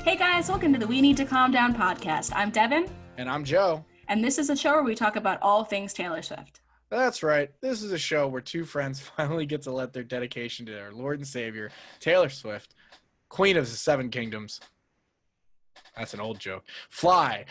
Hey guys, welcome to the We Need to Calm Down podcast. I'm Devon. And I'm Joe. And this is a show where we talk about all things Taylor Swift. That's right. This is a show where two friends finally get to let their dedication to their Lord and Savior, Taylor Swift, Queen of the Seven Kingdoms. That's an old joke. Fly.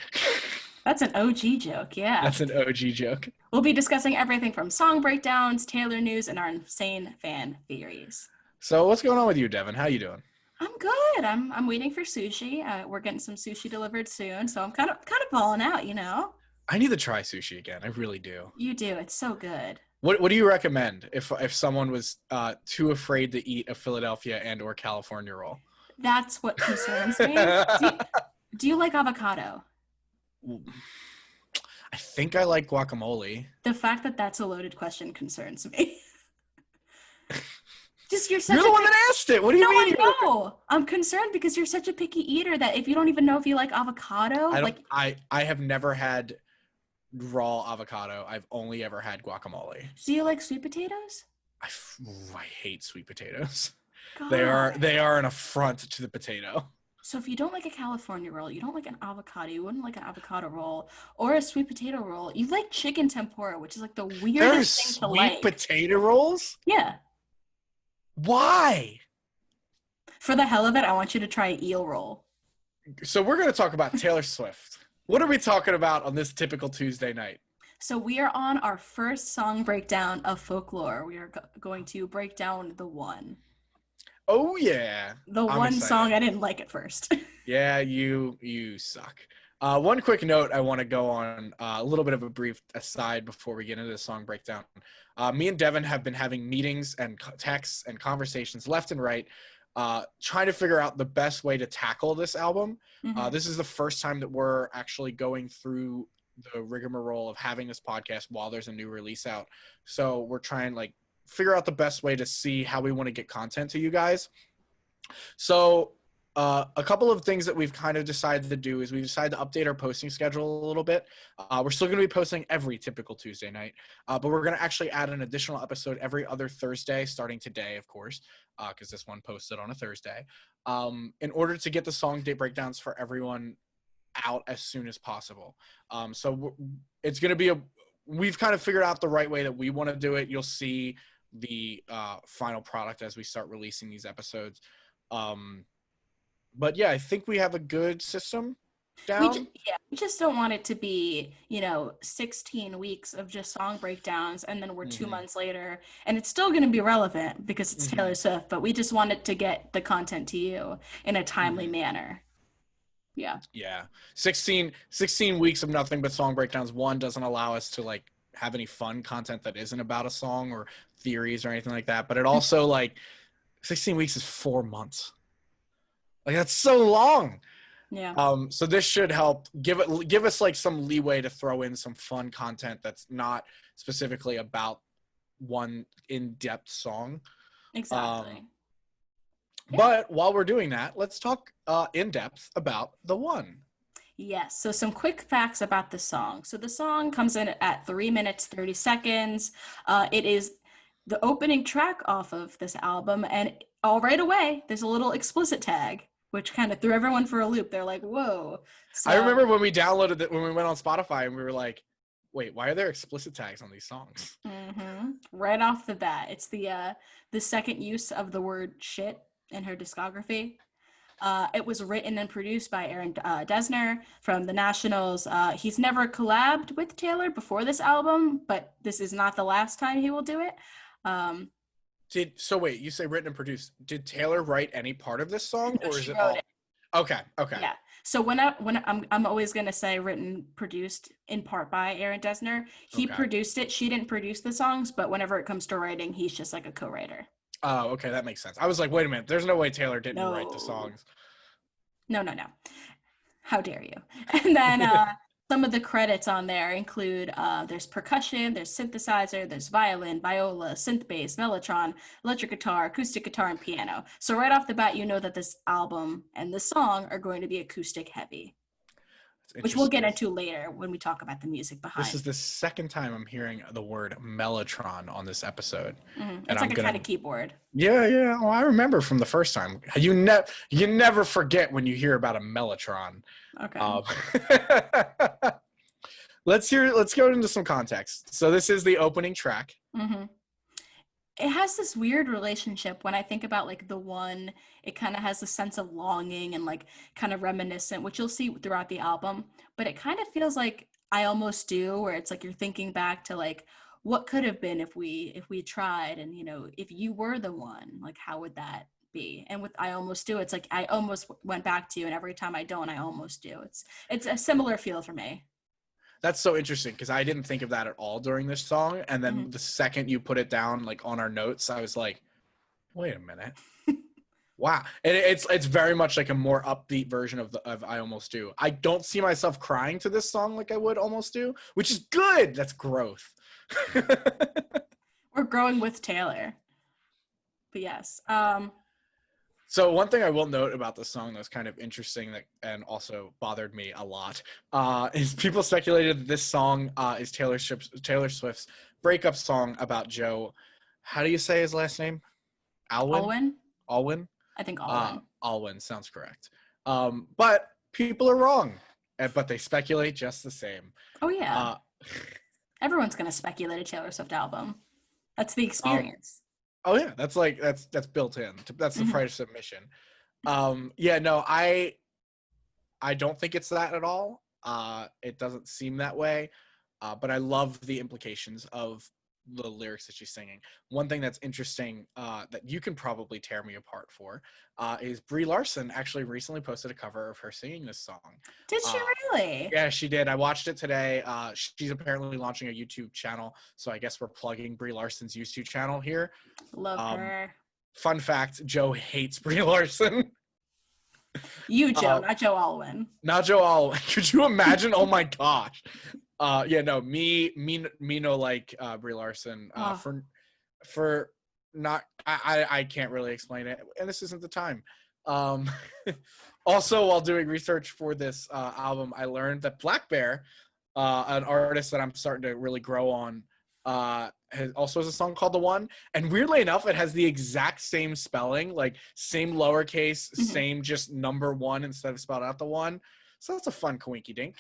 That's an OG joke, yeah. That's an OG joke. We'll be discussing everything from song breakdowns, Taylor news, and our insane fan theories. So what's going on with you, Devon? How you doing? I'm good. I'm waiting for sushi. We're getting some sushi delivered soon, so I'm kind of balling out, you know. I need to try sushi again. I really do. You do. It's so good. What do you recommend if someone was too afraid to eat a Philadelphia and or California roll? That's what concerns me. Do you like avocado? I think I like guacamole. The fact that that's a loaded question concerns me. You're the one that asked it. What do you mean? No, I know. I'm concerned because you're such a picky eater that if you don't even know if you like avocado, I have never had raw avocado. I've only ever had guacamole. Do you like sweet potatoes? I hate sweet potatoes. God. They are an affront to the potato. So if you don't like a California roll, you don't like an avocado, you wouldn't like an avocado roll or a sweet potato roll. You like chicken tempura, which is like the weirdest thing to like. Sweet potato rolls? Yeah. Why? For the hell of it, I want you to try eel roll. So we're going to talk about Taylor Swift. What are we talking about on this typical Tuesday night? So we are on our first song breakdown of Folklore. We are going to break down The One. Oh, yeah. The one song I didn't like at first. Yeah, you suck. One quick note I want to go on, a little bit of a brief aside before we get into the song breakdown. Me and Devon have been having meetings and texts and conversations left and right, trying to figure out the best way to tackle this album. Mm-hmm. This is the first time that we're actually going through the rigmarole of having this podcast while there's a new release out. So we're trying figure out the best way to see how we want to get content to you guys. So a couple of things that we've kind of decided to do is we've decided to update our posting schedule a little bit. We're still going to be posting every typical Tuesday night, but we're going to actually add an additional episode every other Thursday, starting today, of course, because this one posted on a Thursday, in order to get the song date breakdowns for everyone out as soon as possible. So it's going to be we've kind of figured out the right way that we want to do it. You'll see the final product as we start releasing these episodes. But yeah, I think we have a good system down. We just don't want it to be, 16 weeks of just song breakdowns and then we're 2 months later and it's still going to be relevant because it's Taylor Swift, but we just want it to get the content to you in a timely manner. Yeah. 16 weeks of nothing but song breakdowns. One, doesn't allow us to have any fun content that isn't about a song or theories or anything like that. But it also 16 weeks is 4 months. That's so long. Yeah. So this should help give us some leeway to throw in some fun content that's not specifically about one in-depth song. Exactly. But while we're doing that, let's talk in depth about The One. Yes. So some quick facts about the song. So the song comes in at 3 minutes, 30 seconds. It is the opening track off of this album. And right away, there's a little explicit tag, which kind of threw everyone for a loop. They're like, whoa. So, I remember when we downloaded it, when we went on Spotify and we were like, wait, why are there explicit tags on these songs? Mm-hmm. Right off the bat. It's the second use of the word shit in her discography. It was written and produced by Aaron Dessner from The Nationals. He's never collabed with Taylor before this album, but this is not the last time he will do it. Wait, you say written and produced. Did Taylor write any part of this song, or is it all? Okay. Yeah. So when I'm always gonna say written, produced in part by Aaron Dessner. He produced it. She didn't produce the songs, but whenever it comes to writing, he's just like a co-writer. Oh, okay, that makes sense. I was like, wait a minute, there's no way Taylor didn't write the songs. No. How dare you? And then some of the credits on there include there's percussion, there's synthesizer, there's violin, viola, synth bass, mellotron, electric guitar, acoustic guitar, and piano. So right off the bat, you know that this album and this song are going to be acoustic heavy. It's which we'll get interesting. into later when we talk about the music This behind. is the second time I'm hearing the word mellotron on this episode, and It's I'm like a gonna. kind of keyboard. Yeah, yeah. Oh, I remember from the first time. You never forget when you hear about a mellotron. Okay. Um, let's go into some context. So this is the opening track. Mm-hmm. It has this weird relationship when I think about like the one, it kind of has a sense of longing and like kind of reminiscent, which you'll see throughout the album, but it kind of feels like I Almost Do, where it's like you're thinking back to like what could have been if we tried, and you know, if you were the one, like how would that be? And with I Almost Do, it's like I almost went back to you, and every time I don't, I almost do. It's a similar feel for me. That's so interesting because I didn't think of that at all during this song, and then Hmm. the second you put it down, like on our notes, I was like, "Wait a minute, wow!" And it's very much like a more upbeat version of I Almost Do. I don't see myself crying to this song like I would Almost Do, which is good. That's growth. We're growing with Taylor, but yes. So one thing I will note about this song that's kind of interesting that and also bothered me a lot is people speculated that this song is Taylor Swift's breakup song about Joe. How do you say his last name? Alwyn? Alwyn. Alwyn? I think Alwyn. Alwyn sounds correct. But people are wrong, but they speculate just the same. Oh yeah. Uh, Everyone's gonna speculate a Taylor Swift album. That's the um, experience. oh yeah, that's built in. That's the Hmm. price of admission. Yeah, no, I don't think it's that at all. It doesn't seem that way. But I love the implications of the lyrics that she's singing. One thing that's interesting that you can probably tear me apart for is Brie Larson actually recently posted a cover of her singing this song. Did she Uh, really? yeah, she did. I watched it today. She's apparently launching a YouTube channel, so I guess we're plugging Brie Larson's YouTube channel here. Love Um, her. Fun fact: Joe hates Brie Larson. You, Joe, Uh, not Joe Alwyn. Not Joe All. Could you imagine? Oh my gosh. Yeah, no, me no like Brie Larson. Oh, For not I can't really explain it, and this isn't the time. Um, also, while doing research for this album, I learned that Black Bear, an artist that I'm starting to really grow on, also has a song called "The One," and weirdly enough, it has the exact same spelling, like same lowercase, mhm. same just number one instead of spelled out the one. So that's a fun coinky dink.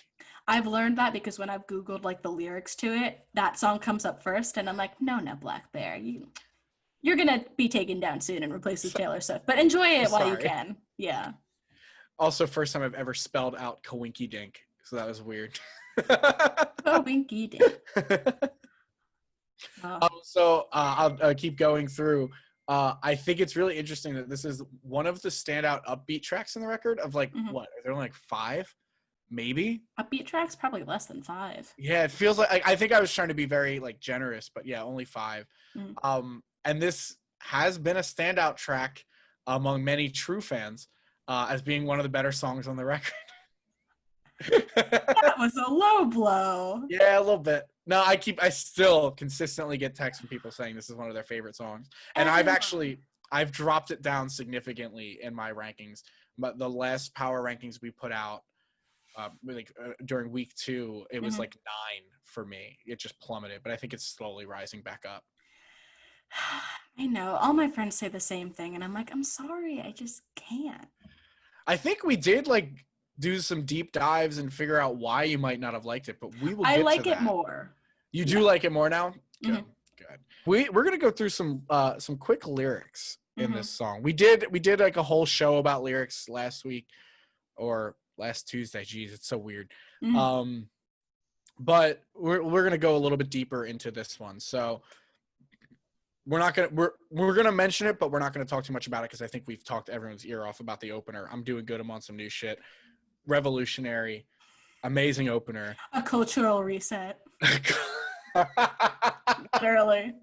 I've learned that because when I've Googled like the lyrics to it, that song comes up first, and I'm like, no, no, Black Bear, you're gonna be taken down soon and replaced with So, Taylor Swift. But enjoy it while you sorry. can. Yeah. Also, first time I've ever spelled out coinky dink, so that was weird. Oh, Winky Dink. Oh. I'll keep going through. I think it's really interesting that this is one of the standout upbeat tracks in the record. Of like Hmm. what? Are there only like five, maybe? Upbeat tracks, probably less than 5. Yeah, it feels like I think I was trying to be very like generous, but yeah, only five. Mm. And this has been a standout track among many true fans as being one of the better songs on the record. That was a low blow. Yeah, a little bit. No, I still consistently get texts from people saying this is one of their favorite songs. And Everyone. I've dropped it down significantly in my rankings. But the last power rankings we put out during week 2, it was Hmm. like 9 for me. It just plummeted, but I think it's slowly rising back up. I know. All my friends say the same thing, and I'm like, I'm sorry, I just can't. I think we did like do some deep dives and figure out why you might not have liked it, but we will I get to like it that. more. You Yeah. do like it more now? Hmm. Good. Good. We're gonna go through some quick lyrics in Hmm. this song. We did like a whole show about lyrics last week or last Tuesday. Jeez, it's so weird. Hmm. Um, but we're gonna go a little bit deeper into this one. So we're gonna mention it, but we're not gonna talk too much about it because I think we've talked everyone's ear off about the opener. I'm doing good. I'm on some new shit. Revolutionary, amazing opener. A cultural reset. Literally.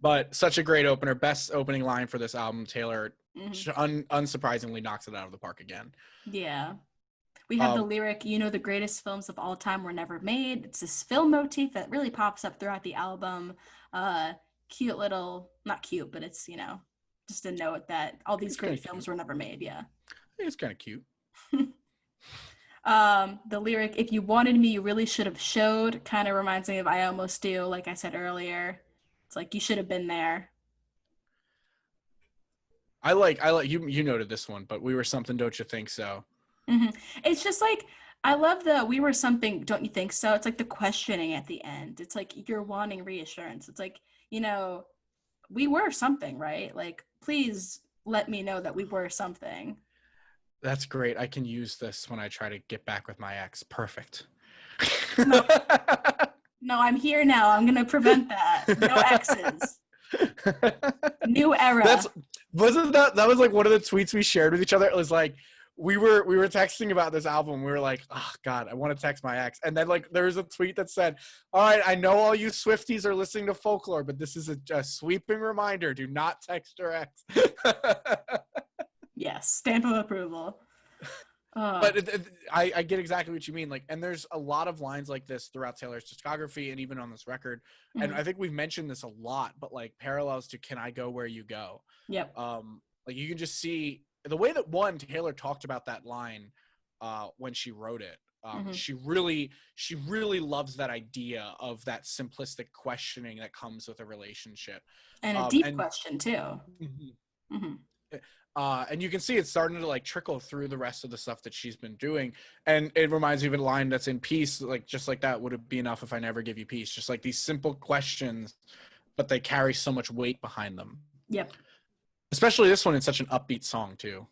But such a great opener. Best opening line for this album. Taylor Hmm. unsurprisingly knocks it out of the park again. Yeah. We have the Um, lyric, you know, the greatest films of all time were never made. It's this film motif that really pops up throughout the album. Uh, Cute little, not cute, but it's, you know, just a note that all these it's kind great of cute. films were never made. Yeah. It's kind of cute. The lyric, if you wanted me, you really should have showed, kind of reminds me of I Almost Do, like I said earlier. It's like you should have been there. I like you noted this one, but we were something, don't you think so? hmm It's just like, I love the we were something, don't you think so? It's like the questioning at the end. It's like you're wanting reassurance. It's like, you know, we were something, right? Like, please let me know that we were something. That's great. I can use this when I try to get back with my ex. Perfect. No, no, I'm here now. I'm gonna prevent that. No exes. New That's era. wasn't that was like one of the tweets we shared with each other. It was like we were texting about this album. We were like, oh God, I want to text my ex. And then like there was a tweet that said, all right, I know all you Swifties are listening to folklore, but this is a sweeping reminder. Do not text your ex. Yes, stamp of approval. But I get exactly what you mean. Like, and there's a lot of lines like this throughout Taylor's discography and even on this record. And mhm. I think we've mentioned this a lot, but like parallels to "Can I Go Where You Go?" Yep. Like you can just see the way that Taylor talked about that line when she wrote it. hmm She really loves that idea of that simplistic questioning that comes with a relationship. And a deep And question too. hmm and you can see it's starting to like trickle through the rest of the stuff that she's been doing. And it reminds me of a line that's in Peace, like just like that, would it be enough if I never give you peace? Just like these simple questions, but they carry so much weight behind them. Yep. Especially this one, it's such an upbeat song too.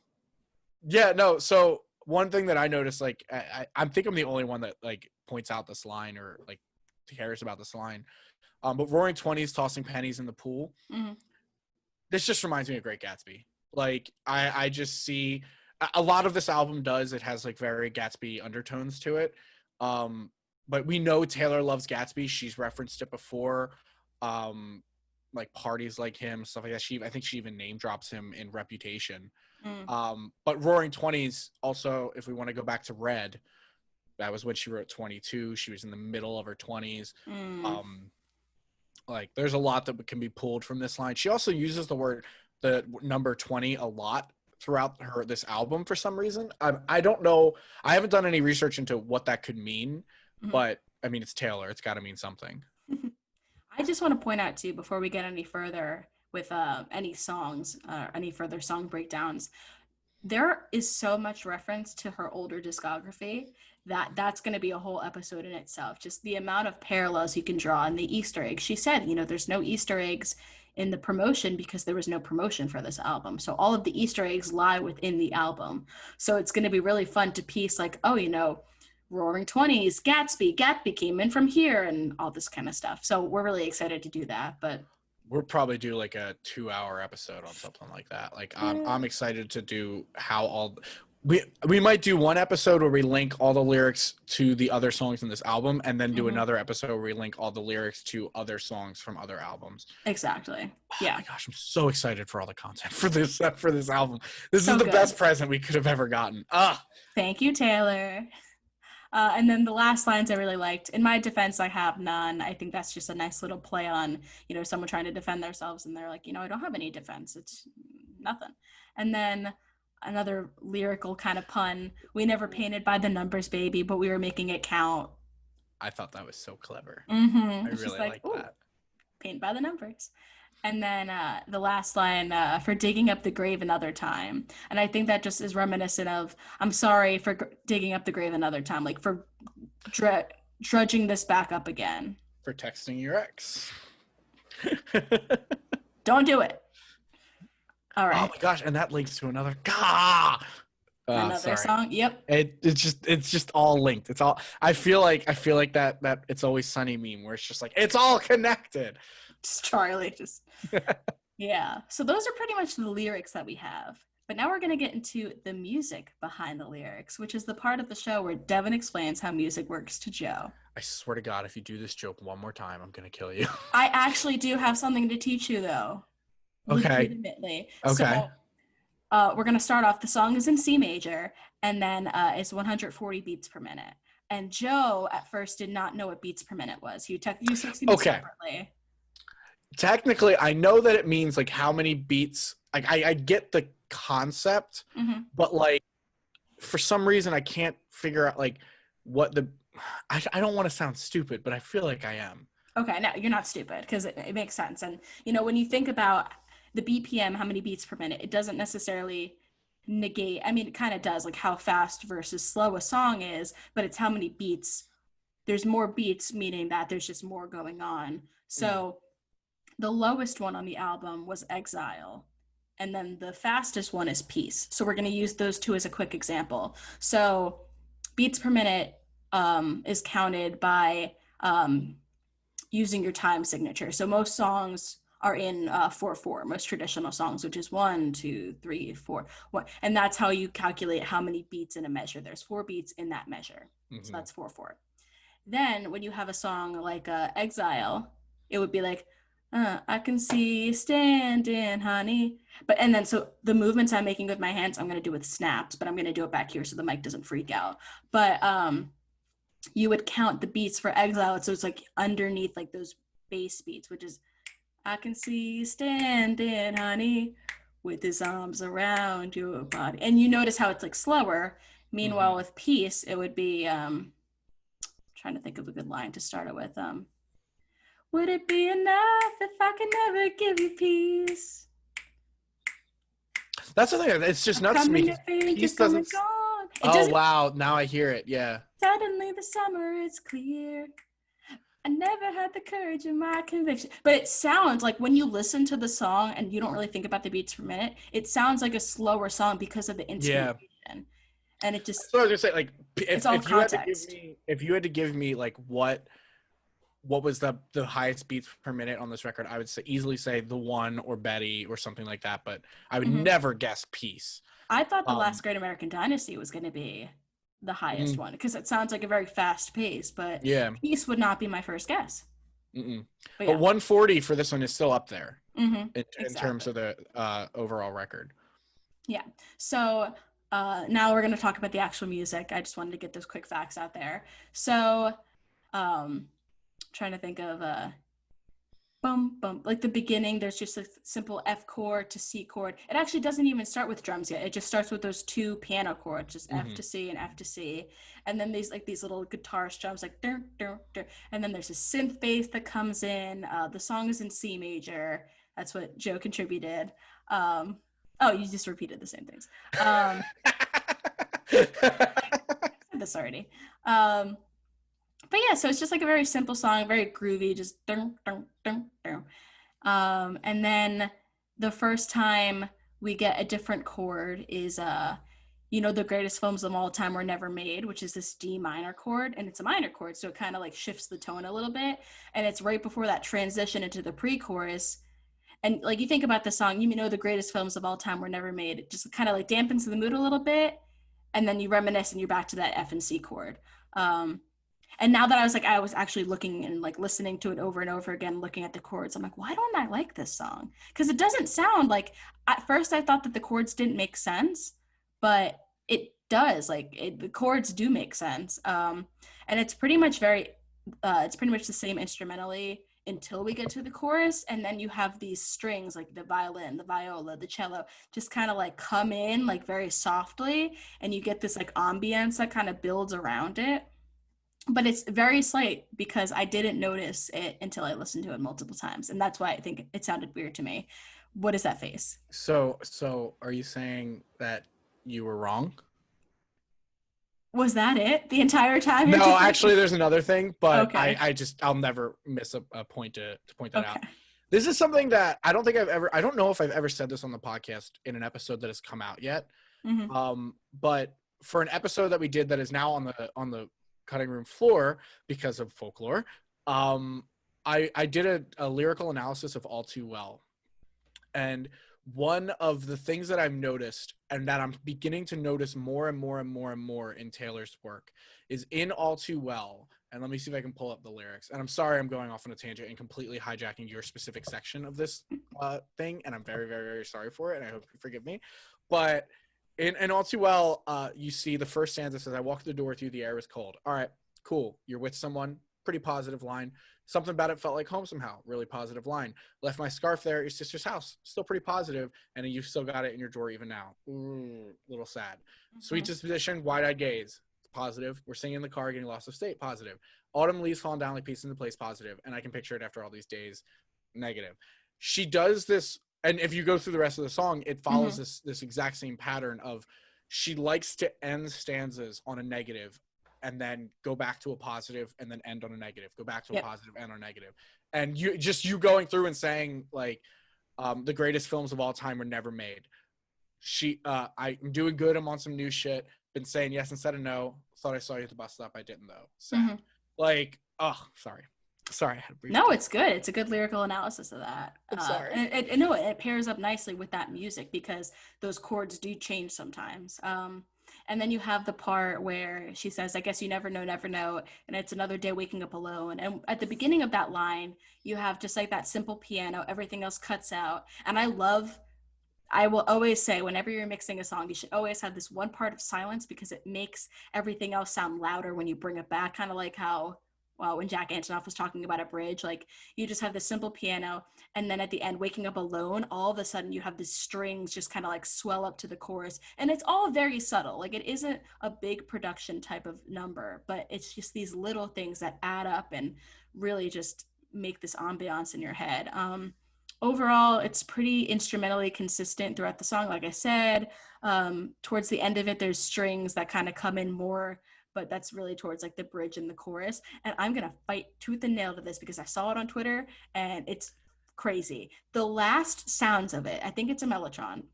Yeah, no. So one thing that I noticed, like I think I'm the only one that like points out this line or like cares about this line. But Roaring Twenties, tossing pennies in the pool. hmm This just reminds me of Great Gatsby. Like I just see a lot of this album does. It has like very Gatsby undertones to it. But we know Taylor loves Gatsby. She's referenced it before. Like Parties Like Him, stuff like that. I think she even name drops him in Reputation. mm But Roaring Twenties also, if we want to go back to Red, that was when she wrote 22. She was in the middle of her 20s. mm Um, like there's a lot that can be pulled from this line. She also uses the number 20 a lot throughout this album for some reason. I don't know. I haven't done any research into what that could mean, hmm but I mean, it's Taylor. It's got to mean something. I just want to point out too, before we get any further with any songs, any further song breakdowns, there is so much reference to her older discography that that's going to be a whole episode in itself. Just the amount of parallels you can draw and the Easter eggs. She said, there's no Easter eggs in the promotion because there was no promotion for this album. So all of the Easter eggs lie within the album. So it's going to be really fun to piece like, oh, Roaring Twenties, Gatsby came in from here and all this kind of stuff. So we're really excited to do that. But We'll probably do like a 2-hour episode on something like that. Like yeah. I'm excited to do how all we might do one episode where we link all the lyrics to the other songs in this album, and then do Mhm. another episode where we link all the lyrics to other songs from other albums. Exactly. Oh Yeah. my gosh, I'm so excited for all the content for this album. This So is the good. best present we could have ever gotten. Thank you, Taylor. And then the last lines I really liked. In my defense, I have none. I think that's just a nice little play on, someone trying to defend themselves and they're like, I don't have any defense. It's nothing. And then another lyrical kind of pun. We never painted by the numbers, baby, but we were making it count. I thought that was so clever. I It's just really like, like ooh, that. paint by the numbers. And then the last line for digging up the grave another time. And I think that just is reminiscent of, I'm sorry for digging up the grave another time, like for drudging this back up again. For texting your ex. Don't do it. All Oh right. my gosh, and that links to another. Gah! Another Sorry. song. Yep. It's just all linked. It's all. I feel like that It's Always Sunny meme where it's just like it's all connected. Just Charlie. Just yeah. So those are pretty much the lyrics that we have. But now we're going to get into the music behind the lyrics, which is the part of the show where Devon explains how music works to Joe. I swear to God, if you do this joke one more time, I'm gonna kill you. I actually do have something to teach you, though. Okay. Legitimately. Okay. So we're going to start off. The song is in C major, and then it's 140 beats per minute. And Joe at first did not know what beats per minute was. He used 60 separately. Technically, I know that it means like how many beats. Like I get the concept, Mm-hmm. but like for some reason I can't figure out like what the. I don't want to sound stupid, but I feel like I am. Okay, no, you're not stupid because it makes sense. And when you think about the BPM, how many beats per minute, it doesn't necessarily negate. I mean, it kind of does, like how fast versus slow a song is, but it's how many beats. There's more beats, meaning that there's just more going on. Mm. So the lowest one on the album was Exile. And then the fastest one is Peace. So we're going to use those two as a quick example. So beats per minute is counted by using your time signature. So most songs are in 4/4, most traditional songs, which is 1, 2, 3, 4. And that's how you calculate how many beats in a measure. There's 4 beats in that measure. So Mm-hmm. that's 4/4. Then when you have a song like Exile, it would be like, I can see you standing, honey. And then so the movements I'm making with my hands, I'm going to do with snaps, but I'm going to do it back here so the mic doesn't freak out. But you would count the beats for Exile. So it's like underneath like those bass beats, which is, I can see you standing, honey, with his arms around your body. And you notice how it's like slower. Meanwhile, Mm-hmm. with Peace, it would be trying to think of a good line to start it with. Would it be enough if I could never give you peace? That's the thing. It's just I'm nuts to me coming because to think you're Peace coming doesn't. gone. It Oh doesn't. wow! Now I hear it. Yeah. Suddenly the summer is clear. I never had the courage in my conviction. But it sounds like when you listen to the song and you don't really think about the beats per minute, it sounds like a slower song because of the Yeah. instrumentation. And it just, So I was gonna say, like, it's if all if you had to give context. me, like what was the highest beats per minute on this record, I would say easily say The One or Betty or something like that. But I would Mm-hmm. never guess Peace. I thought The Um. Last Great American Dynasty was going to be the highest Mm, one because it sounds like a very fast pace, but yeah. Peace would not be my first guess. Mm-mm. But But yeah. 140 for this one is still up there Mm-hmm. in terms Exactly. of the overall record. Yeah. So now we're going to talk about the actual music. I just wanted to get those quick facts out there. So trying to think of bum bum, like the beginning, there's just a simple F chord to C chord. It actually doesn't even start with drums yet. It just starts with those 2 piano chords, just F Mm-hmm. to C and F to C. And then these little guitar strums like dur, dur, dur. And then there's a synth bass that comes in. The song is in C major. That's what Joe contributed. Oh, you just repeated the same things. I said this already. But yeah, so it's just like a very simple song, very groovy, just dun, dun, dun, dun. And then the first time we get a different chord is the greatest films of all time were never made, which is this D minor chord, and it's a minor chord, so it kind of like shifts the tone a little bit, and it's right before that transition into the pre-chorus. And like you think about the song, the greatest films of all time were never made. It just kind of like dampens the mood a little bit, and then you reminisce and you're back to that F and C chord. Um, and now that I was actually looking and like listening to it over and over again, looking at the chords, I'm like, why don't I like this song? Because it doesn't sound like, at first I thought that the chords didn't make sense, but it does. The chords do make sense. And it's pretty much the same instrumentally until we get to the chorus. And then you have these strings like the violin, the viola, the cello, just kind of like come in like very softly. And you get this like ambience that kind of builds around it, but it's very slight because I didn't notice it until I listened to it multiple times. And that's why I think it sounded weird to me. What is that face? So are you saying that you were wrong? Was that it the entire time? You're No, just like, actually, there's another thing, but okay, I'll never miss a point to point that okay. out. This is something that I don't know if I've ever said this on the podcast in an episode that has come out yet. Mm-hmm. But for an episode that we did that is now on the cutting room floor because of folklore, I did a lyrical analysis of All Too Well. And one of the things that I've noticed and that I'm beginning to notice more and more and more and more in Taylor's work is in All Too Well. And let me see if I can pull up the lyrics. And I'm sorry I'm going off on a tangent and completely hijacking your specific section of this thing. And I'm very, very, very sorry for it. And I hope you forgive me. But in All Too Well, you see the first stanza says, I walked the door with you, the air was cold. All right, cool. You're with someone. pretty positive line. Something about it felt like home somehow, really positive line. Left my scarf there at your sister's house, still pretty positive, and you still got it in your drawer even now. Ooh, little sad. Sweet disposition, wide-eyed gaze, positive. We're singing in the car, getting lost of state, positive. Autumn leaves falling down like pieces into place, positive. And I can picture it after all these days, negative. She does this, and if you go through the rest of the song, it follows this exact same pattern of she likes to end stanzas on a negative and then go back to a positive and then end on a negative, go back to a positive, end on a negative. And you going through and saying like, the greatest films of all time were never made. I'm doing good. I'm on some new shit. Been saying yes instead of no. Thought I saw you at the bus stop. I didn't though. Sad. Like, oh, sorry. I had a brief No, it's good. It's a good lyrical analysis of that. I'm sorry. And it pairs up nicely with that music because those chords do change sometimes. And then you have the part where she says, I guess you never know, and it's another day waking up alone. And at the beginning of that line, you have just like that simple piano, everything else cuts out. And I will always say, whenever you're mixing a song, you should always have this one part of silence because it makes everything else sound louder when you bring it back. Kind of like how, well, when Jack Antonoff was talking about a bridge, like you just have this simple piano, and then at the end, waking up alone, all of a sudden you have the strings just kind of like swell up to the chorus, and it's all very subtle. Like it isn't a big production type of number, but it's just these little things that add up and really just make this ambiance in your head. Overall, it's pretty instrumentally consistent throughout the song. Like I said, towards the end of it, there's strings that kind of come in more, but that's really towards like the bridge and the chorus. And I'm going to fight tooth and nail to this because I saw it on Twitter and it's crazy. The last sounds of it, I think it's a mellotron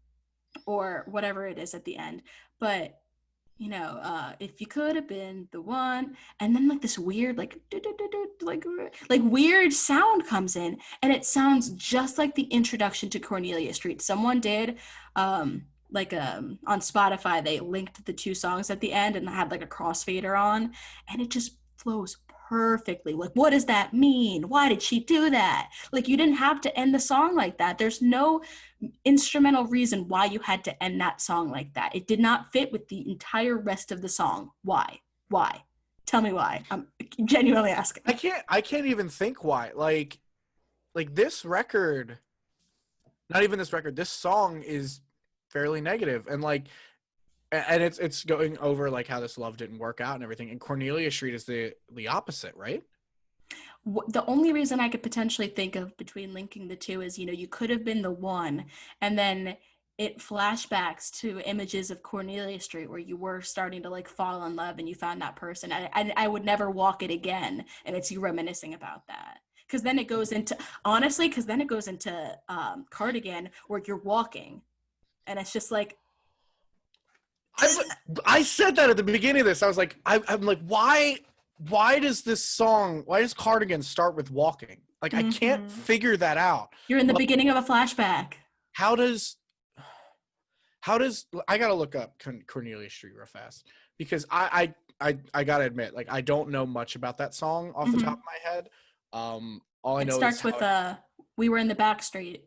or whatever it is at the end, but you know, if you could have been the one, and then like this weird, like weird sound comes in, and it sounds just like the introduction to Cornelia Street. Someone did, on Spotify, they linked the two songs at the end and had like a crossfader on, and it just flows perfectly. Like, what does that mean? Why did she do that? Like, you didn't have to end the song like that. There's no instrumental reason why you had to end that song like that. It did not fit with the entire rest of the song. Why? Tell me why. I'm genuinely asking. I can't even think why. Like this record, not even this record, this song is fairly negative, and like, and it's going over like how this love didn't work out and everything. And Cornelia Street is the opposite, right? The only reason I could potentially think of between linking the two is, you know, you could have been the one, and then it flashbacks to images of Cornelia Street where you were starting to like fall in love and you found that person. I would never walk it again. And it's you reminiscing about that. Because then it goes into, honestly, Cardigan where you're walking. And it's just like, I said that at the beginning of this. I was like, I'm like, why does Cardigan start with walking? Like, I can't figure that out. You're in the beginning of a flashback. How does I gotta look up Cornelia Street real fast because I gotta admit, like, I don't know much about that song off the top of my head. All I know starts with we were in the back seat.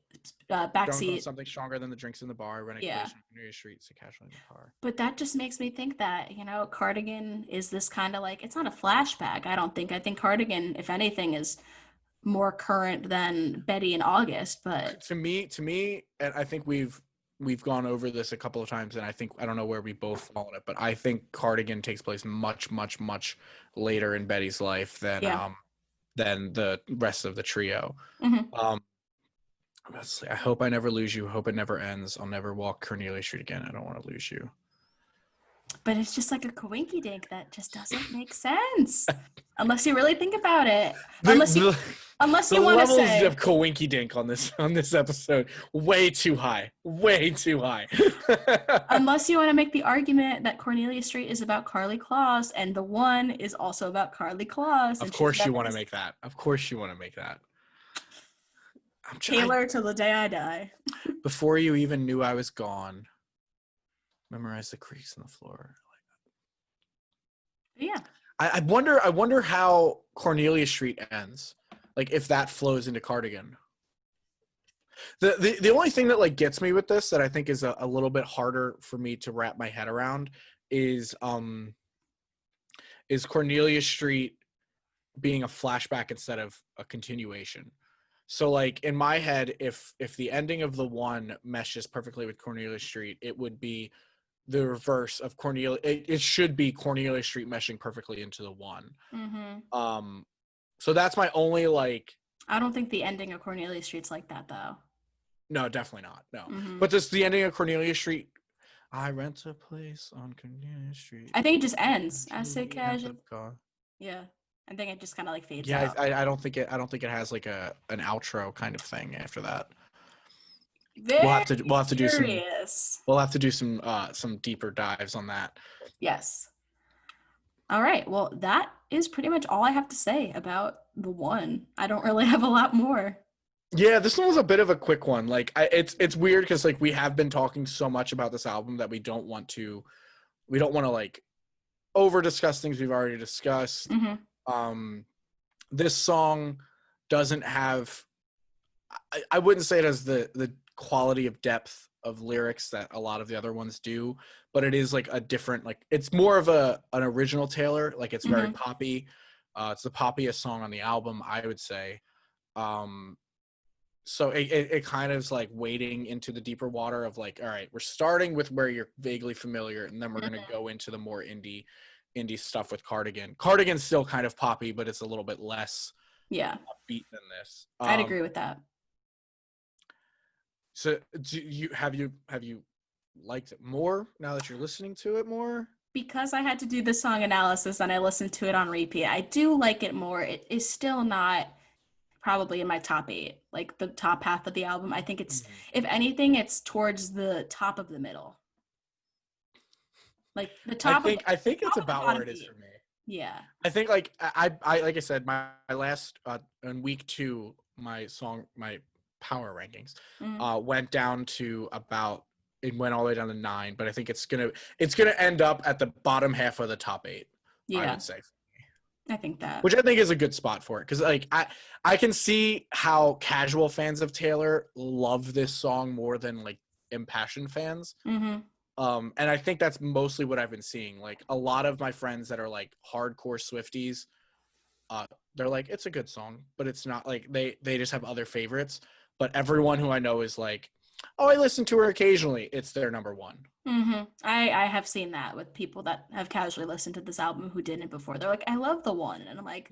Something stronger than the drinks in the bar. Running Cornelia Street, so casually in the car. But that just makes me think that, you know, Cardigan is this kind of like, it's not a flashback. I think Cardigan, if anything, is more current than Betty in August. But to me, and I think we've gone over this a couple of times, and I don't know where we both fall on it, but I think Cardigan takes place much, much, much later in Betty's life than the rest of the trio. I hope I never lose you. Hope it never ends. I'll never walk Cornelia Street again. I don't want to lose you. But it's just like a coinky dink that just doesn't make sense unless you really think about it. Unless you want to say the levels of coinky dink on this episode way too high. Unless you want to make the argument that Cornelia Street is about Carly Claus and the one is also about Carly Claus. Of course you want to make that. Taylor till the day I die. Before you even knew I was gone. Memorize the creaks in the floor. Yeah. I wonder how Cornelia Street ends. Like if that flows into Cardigan. The only thing that like gets me with this that I think is a little bit harder for me to wrap my head around is Cornelia Street being a flashback instead of a continuation. So like in my head, if the ending of the one meshes perfectly with Cornelia Street, it would be the reverse of Cornelia. It should be Cornelia Street meshing perfectly into the one. Mm-hmm. So that's my only like. I don't think the ending of Cornelia Street's like that though. No, definitely not. No, Mm-hmm. but this the ending of Cornelia Street. I rent a place on Cornelia Street. I think it just ends. I say Julie has a casual. car. Yeah. I think it just kind of like fades Yeah, out. I don't think it has like an outro kind of thing after that. Very We'll have to do some curious. some deeper dives on that. Yes. All right. Well, that is pretty much all I have to say about the one. I don't really have a lot more. Yeah, this one was a bit of a quick one. Like it's weird because like we have been talking so much about this album that we don't want to like over discuss things we've already discussed. Mm-hmm. This song doesn't have I wouldn't say it has the quality of depth of lyrics that a lot of the other ones do, but it is like a different, like it's more of an original Taylor. Like it's very Mm-hmm. poppy. It's the poppiest song on the album, I would say. So it kind of is like wading into the deeper water of like, all right, we're starting with where you're vaguely familiar, and then we're gonna go into the more indie stuff with Cardigan. Cardigan's still kind of poppy, but it's a little bit less Yeah. upbeat than this. I'd agree with that. So have you liked it more now that you're listening to it more? Because I had to do the song analysis and I listened to it on repeat, I do like it more. It is still not probably in my top 8, like the top half of the album. I think it's, if anything, it's towards the top of the middle. Like the top I think it's top of the about bottom where it is 8. for me. Yeah. I think like I like I said, my last in week 2, my power rankings went down to about, it went all the way down to 9, but I think it's gonna end up at the bottom half of the top 8. I Yeah. would say, I think that. which I think is a good spot for it, because like I can see how casual fans of Taylor love this song more than like impassioned fans. Mm-hmm. And I think that's mostly what I've been seeing. Like a lot of my friends that are like hardcore Swifties, they're like, it's a good song, but it's not like they just have other favorites. But everyone who I know is like, oh, I listen to her occasionally. It's their number one. Mm-hmm. I have seen that with people that have casually listened to this album who didn't before. They're like, I love the one, and I'm like,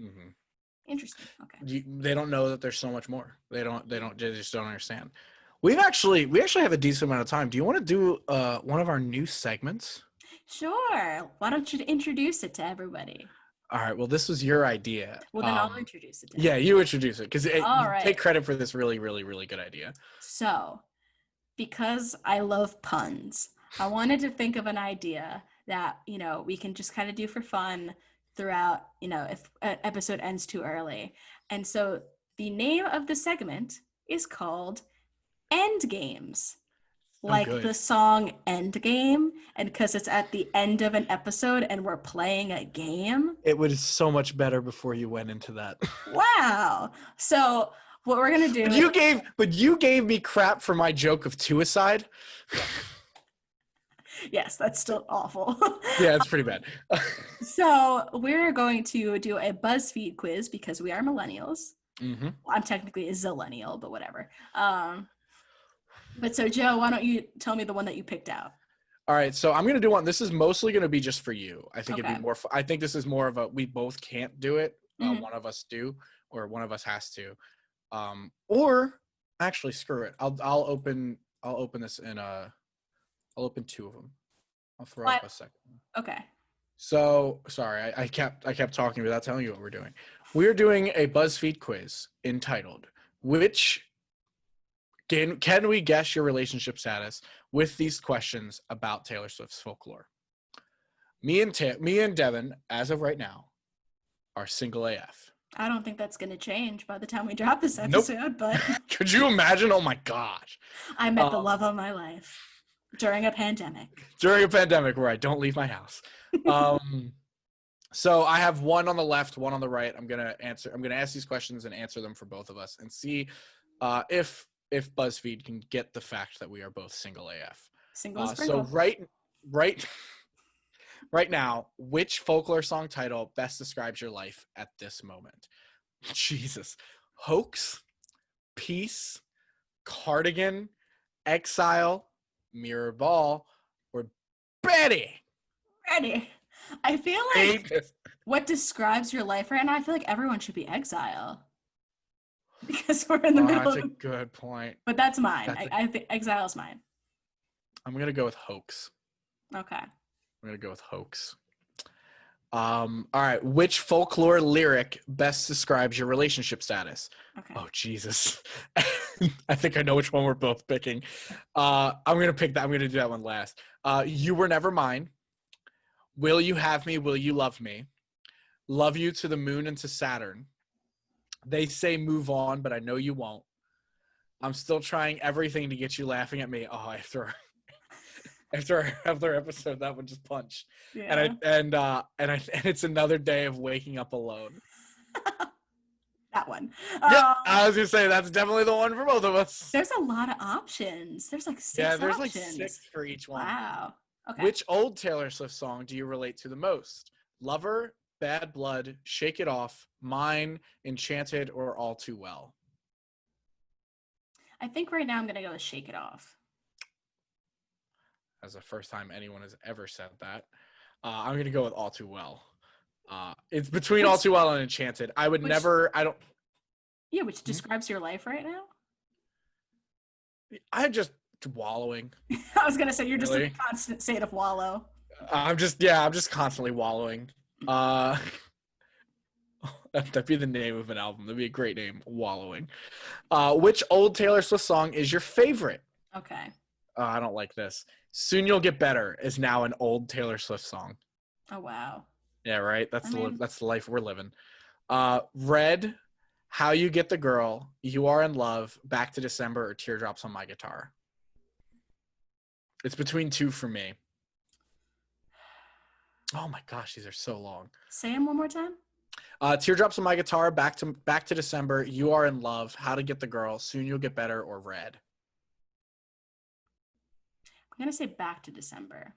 interesting. Okay. They don't know that there's so much more. They just don't understand. We actually have a decent amount of time. Do you want to do one of our new segments? Sure. Why don't you introduce it to everybody? All right. Well, this was your idea. Well, then I'll introduce it to Yeah, you introduce it, because All right. take credit for this really, really, really good idea. So, because I love puns, I wanted to think of an idea that, we can just kind of do for fun throughout, if an episode ends too early. And so the name of the segment is called End Games. Like good. the song Endgame, and because it's at the end of an episode and we're playing a game. It was so much better before you went into that. Wow. So what we're gonna do but you gave me crap for my joke of suicide. Yes, that's still awful. Yeah, it's pretty bad. So we're going to do a BuzzFeed quiz because we are millennials. Mm-hmm. Well, I'm technically a zillennial, but whatever. But so Joe, why don't you tell me the one that you picked out? All right, so I'm gonna do one. This is mostly gonna be just for you. I think Okay. it'd be more. I think this is more of a we both can't do it. Mhm. One of us do, or one of us has to. Or actually, screw it. I'll open this in a. I'll open 2 of them. I'll throw up a second. Okay. So sorry, I kept talking without telling you what we're doing. We're doing a BuzzFeed quiz entitled "Which can we guess your relationship status with these questions about Taylor Swift's folklore?" Me and Devon, as of right now, are single AF. I don't think that's going to change by the time we drop this Nope. episode, but Could you imagine? Oh my gosh. I met the love of my life during a pandemic. During a pandemic where I don't leave my house. So I have one on the left, one on the right. I'm going to ask these questions and answer them for both of us and see if BuzzFeed can get the fact that we are both single AF. Single as So right right now, which folklore song title best describes your life at this moment? Jesus. Hoax, peace, cardigan, exile, mirror ball, or Betty. Ready. I feel like Hate this. what describes your life right now, I feel like everyone should be exile. Because we're in the Oh, middle that's of a good point. but that's mine. That's a, I think exile's mine. I'm gonna go with hoax. Okay. I'm gonna go with hoax. All right. Which folklore lyric best describes your relationship status? Okay. Oh, Jesus. I think I know which one we're both picking. I'm gonna pick that. I'm gonna do that one last. You were never mine. Will you have me? Will you love me? Love you to the moon and to Saturn. They say move on, but I know you won't. I'm still trying everything to get you laughing at me. Oh, after our episode, that one just punched. Yeah. And it's another day of waking up alone. That one. Yep, I was gonna say that's definitely the one for both of us. There's a lot of options. There's like 6 Yeah, there's options. like 6 for each one. Wow. Okay. Which old Taylor Swift song do you relate to the most? Lover, Bad Blood, Shake It Off, Mine, Enchanted, or All Too Well? I think right now I'm gonna go with Shake It Off. That's the first time anyone has ever said that. I'm going to go with All Too Well. It's between All Too Well and Enchanted. Which describes your life right now. I'm just wallowing. I was going to say, you're really? just in a constant state of wallow. I'm just constantly wallowing. That'd be the name of an album. That'd be a great name, Wallowing. Which old Taylor Swift song is your favorite? Okay. I don't like this. Soon You'll Get Better is now an old Taylor Swift song. Oh, wow. Yeah, right? That's the life we're living. Red, How You Get the Girl, You Are in Love, Back to December, or Teardrops on My Guitar. It's between 2 for me. Oh my gosh, these are so long. Say them one more time. Teardrops on My Guitar, Back to December, You Are in Love, How to Get the Girl, Soon You'll Get Better, or Red. I'm gonna say Back to December.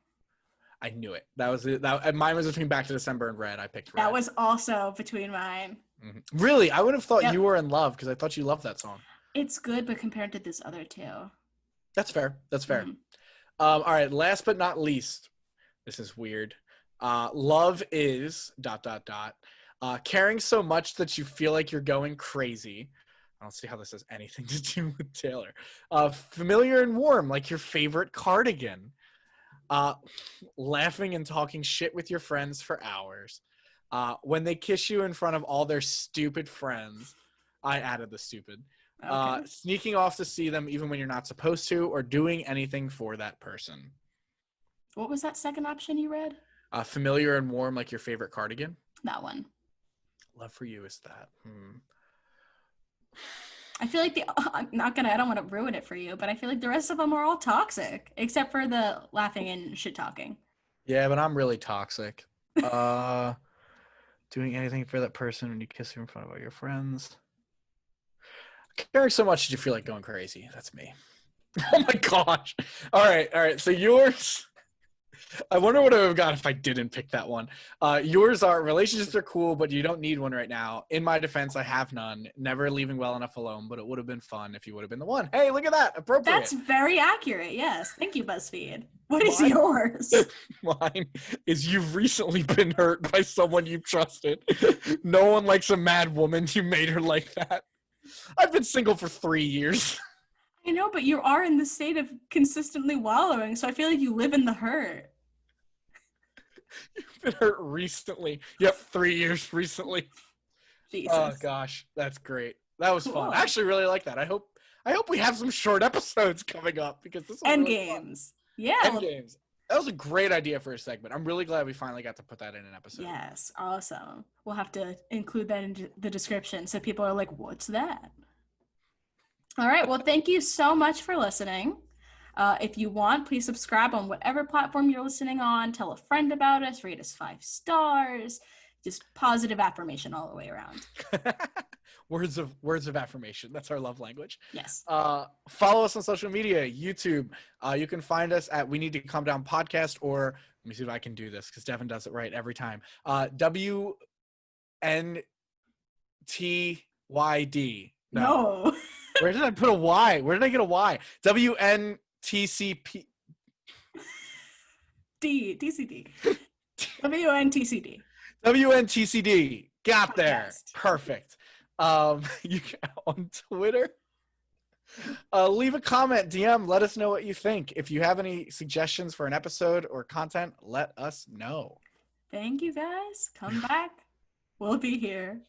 I knew it. That was it. Mine was between Back to December and Red. I picked Red. That was also between mine. Mm-hmm. Really? I would have thought You Were in Love because I thought you loved that song. It's good, but compared to this other two. That's fair. Mm-hmm. All right. Last but not least, this is weird. Love is ... caring so much that you feel like you're going crazy. I don't see how this has anything to do with Taylor. Familiar and warm, like your favorite cardigan. Laughing and talking shit with your friends for hours. When they kiss you in front of all their stupid friends. I added the stupid. Okay. Sneaking off to see them even when you're not supposed to, or doing anything for that person. What was that second option you read? Familiar and warm, like your favorite cardigan. That one. Love for you is that. I feel like I don't want to ruin it for you, but I feel like the rest of them are all toxic, except for the laughing and shit talking. Yeah, but I'm really toxic. Doing anything for that person when you kiss her in front of all your friends. Caring so much that you feel like going crazy. That's me. Oh my gosh. All right. So yours. I wonder what I would have got if I didn't pick that one. Yours are relationships are cool, but you don't need one right now. In my defense, I have none. Never leaving well enough alone, but it would have been fun if you would have been the one. Hey, look at that. Appropriate. That's very accurate. Yes. Thank you, BuzzFeed. What is yours? Mine is you've recently been hurt by someone you trusted. No one likes a mad woman. You made her like that. I've been single for 3 years. I know, but you are in the state of consistently wallowing, so I feel like you live in the hurt. You've been hurt recently. Yep, 3 years recently. Jesus. Oh gosh, that's great. That was fun. I actually really like that. I hope we have some short episodes coming up because this was really games. Fun. Yeah. End games. That was a great idea for a segment. I'm really glad we finally got to put that in an episode. Yes, awesome. We'll have to include that in the description so people are like, what's that? All right. Well, thank you so much for listening. If you want, please subscribe on whatever platform you're listening on. Tell a friend about us. Rate us 5 stars. Just positive affirmation all the way around. words of affirmation. That's our love language. Yes. Follow us on social media, YouTube. You can find us at We Need to Calm Down Podcast, or let me see if I can do this because Devon does it right every time. WNTYD. No. Where did I put a Y? Where did I get a Y? WNTCP. TCD. WNTCD. WNTCD. Got there. Podcast. Perfect. You can, on Twitter. Leave a comment, DM. Let us know what you think. If you have any suggestions for an episode or content, let us know. Thank you guys. Come back. We'll be here.